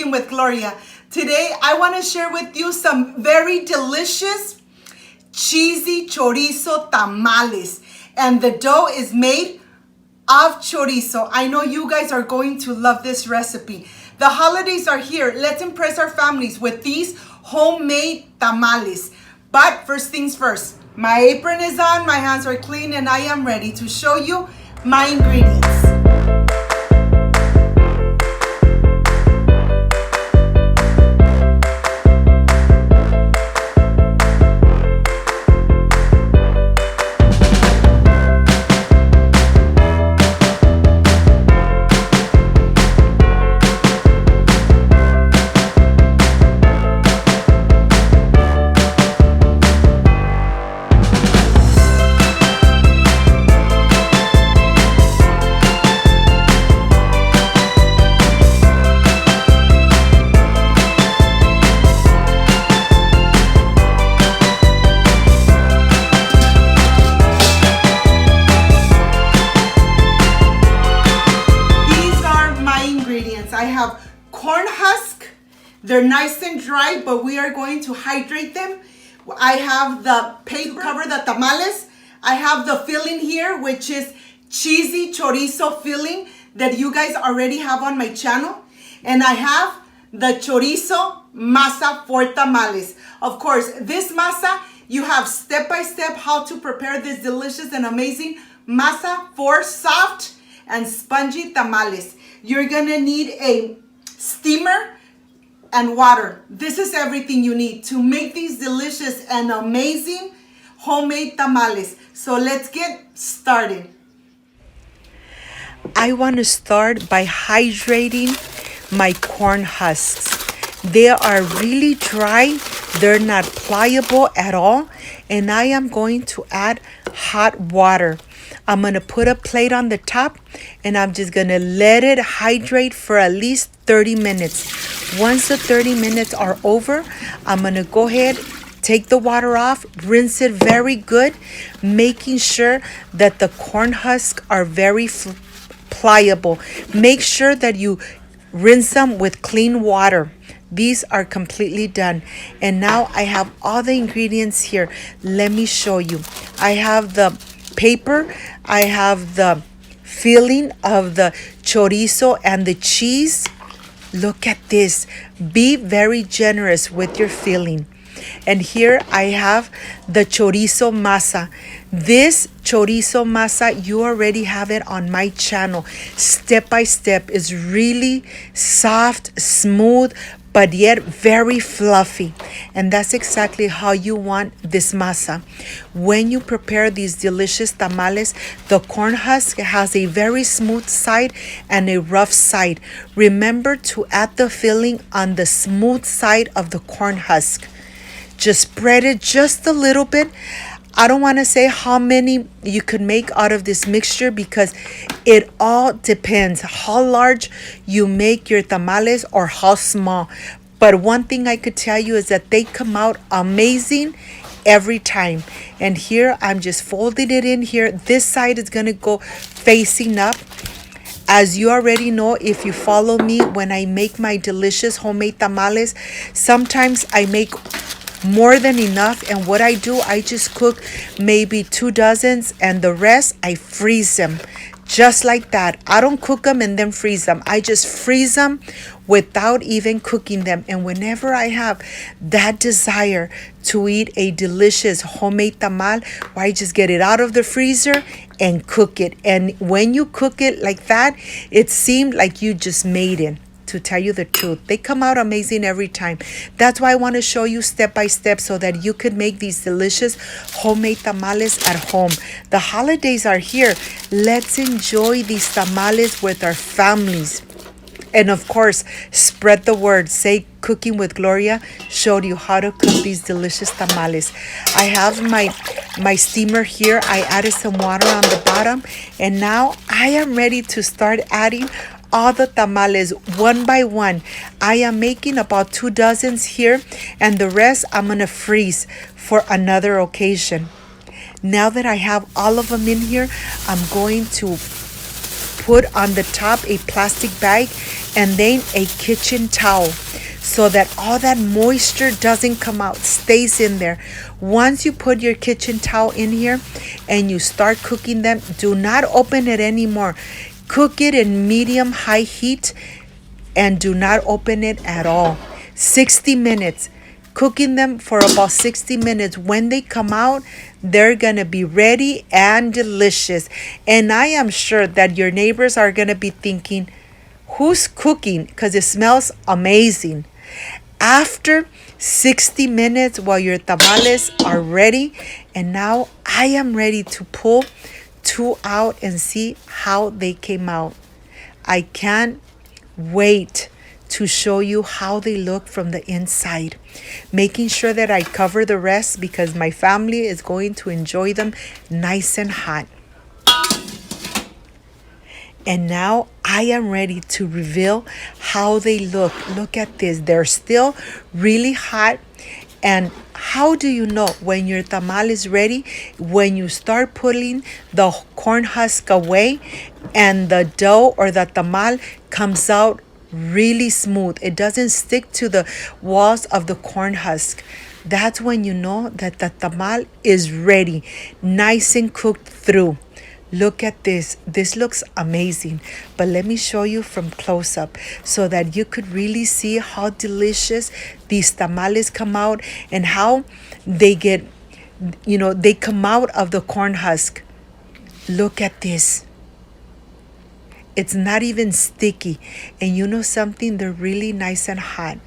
Cooking with Gloria. Today I want to share with you some very delicious cheesy chorizo tamales. And the dough is made of chorizo. I know you guys are going to love this recipe. The holidays are here. Let's impress our families with these homemade tamales. But first things first, my apron is on, my hands are clean, and I am ready to show you my ingredients. I have corn husk. They're nice and dry, but we are going to hydrate them. I have the paper to cover the tamales. I have the filling here, which is cheesy chorizo filling that you guys already have on my channel. And I have the chorizo masa for tamales. Of course, this masa, you have step-by-step how to prepare this delicious and amazing masa for soft and spongy tamales. You're gonna need a steamer and water. This is everything you need to make these delicious and amazing homemade tamales. So let's get started. I want to start by hydrating my corn husks. They are really dry. They're not pliable at all. And I am going to add hot water. I'm going to put a plate on the top and I'm just going to let it hydrate for at least 30 minutes. Once the 30 minutes are over, I'm going to go ahead, take the water off, rinse it very good, making sure that the corn husks are very pliable. Make sure that you rinse them with clean water. These are completely done. And now I have all the ingredients here. Let me show you. I have the paper, I have the filling of the chorizo and the cheese. Look at this. Be very generous with your filling. And here I have the chorizo masa. This chorizo masa, you already have it on my channel. Step by step. Is really soft, smooth, but yet very fluffy. And that's exactly how you want this masa. When you prepare these delicious tamales, the corn husk has a very smooth side and a rough side. Remember to add the filling on the smooth side of the corn husk. Just spread it just a little bit. I don't want to say how many you could make out of this mixture because it all depends how large you make your tamales or how small. But one thing I could tell you is that they come out amazing every time. And here I'm just folding it in here. This side is going to go facing up. As you already know, if you follow me when I make my delicious homemade tamales, sometimes I make more than enough, and what I do, I just cook maybe 2 dozens and the rest I freeze them just like that. I don't cook them and then freeze them. I just freeze them without even cooking them. And whenever I have that desire to eat a delicious homemade tamal, I just get it out of the freezer and cook it. And when you cook it like that, it seemed like you just made it. To tell you the truth, they come out amazing every time. That's why I want to show you step by step so that you could make these delicious homemade tamales at home. The holidays are here. Let's enjoy these tamales with our families. And of course, spread the word. Say Cooking with Gloria showed you how to cook these delicious tamales. I have my steamer here. I added some water on the bottom. And now I am ready to start adding all the tamales one by one. I am making about 2 dozens here, and the rest I'm gonna freeze for another occasion. Now that I have all of them in here, I'm going to put on the top a plastic bag and then a kitchen towel so that all that moisture doesn't come out, stays in there. Once you put your kitchen towel in here and you start cooking them, do not open it anymore. Cook it in medium high heat and do not open it at all. 60 minutes. Cooking them for about 60 minutes. When they come out, they're going to be ready and delicious. And I am sure that your neighbors are going to be thinking, who's cooking? Because it smells amazing. After 60 minutes, while your tamales are ready, and now I am ready to pull two out and see how they came out. I can't wait to show you how they look from the inside, making sure that I cover the rest because my family is going to enjoy them nice and hot. And now I am ready to reveal how they look. Look at this. They're still really hot. And how do you know when your tamal is ready? When you start pulling the corn husk away and the dough or the tamal comes out really smooth. It doesn't stick to the walls of the corn husk. That's when you know that the tamal is ready, nice and cooked through. Look at this. This looks amazing. But let me show you from close up so that you could really see how delicious these tamales come out and how they get, they come out of the corn husk. Look at this. It's not even sticky. And you know something? They're really nice and hot.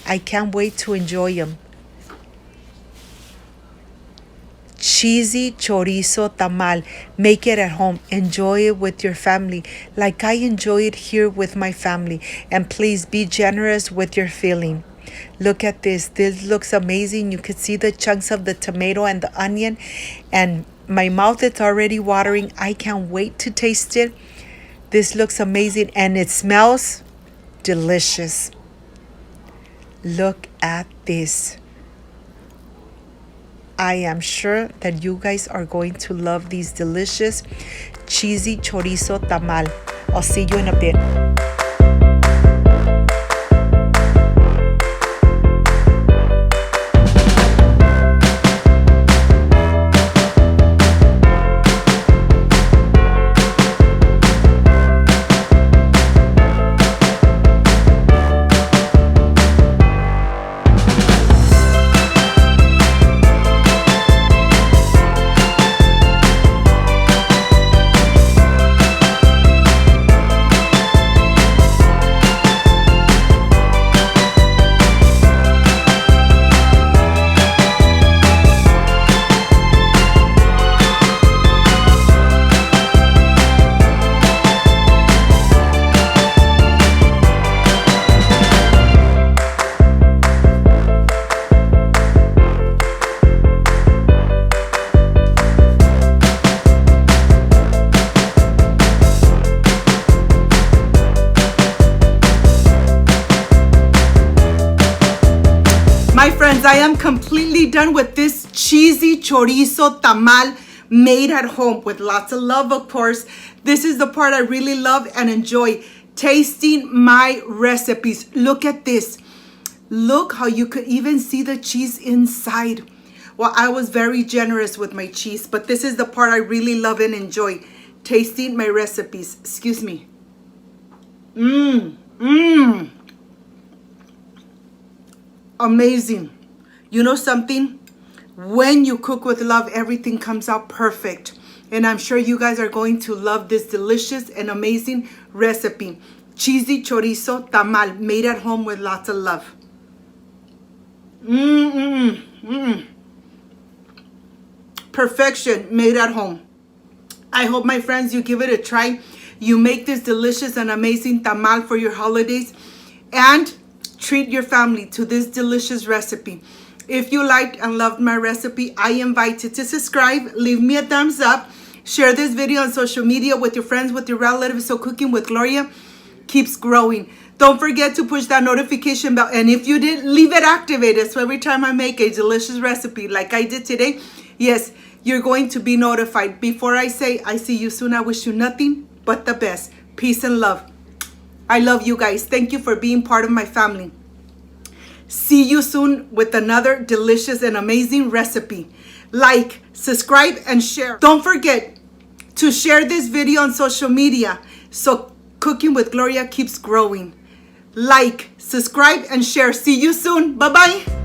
I can't wait to enjoy them. Cheesy chorizo tamal. Make it at home. Enjoy it with your family like I enjoy it here with my family. And please be generous with your filling. Look at this. This looks amazing. You could see the chunks of the tomato and the onion. And my mouth is already watering. I can't wait to taste it. This looks amazing and it smells delicious. Look at this. I am sure that you guys are going to love these delicious cheesy chorizo tamal. I'll see you in a bit. I am completely done with this cheesy chorizo tamal made at home with lots of love, of course. This is the part I really love and enjoy, tasting my recipes. Look at this. Look how you could even see the cheese inside. Well, I was very generous with my cheese, but this is the part I really love and enjoy, tasting my recipes. Excuse me. Amazing. You know something? When you cook with love, everything comes out perfect. And I'm sure you guys are going to love this delicious and amazing recipe. Cheesy chorizo tamal, made at home with lots of love. Perfection, made at home. I hope, my friends, you give it a try. You make this delicious and amazing tamal for your holidays. And treat your family to this delicious recipe. If you liked and loved my recipe, I invite you to subscribe, leave me a thumbs up, share this video on social media with your friends, with your relatives, so Cooking with Gloria keeps growing. Don't forget to push that notification bell. And if you did, leave it activated so every time I make a delicious recipe like I did today, yes, you're going to be notified. Before I say I see you soon, I wish you nothing but the best. Peace and love. I love you guys. Thank you for being part of my family. See you soon with another delicious and amazing recipe. Like, subscribe, and share. Don't forget to share this video on social media so Cooking with Gloria keeps growing. Like, subscribe, and share. See you soon. Bye-bye.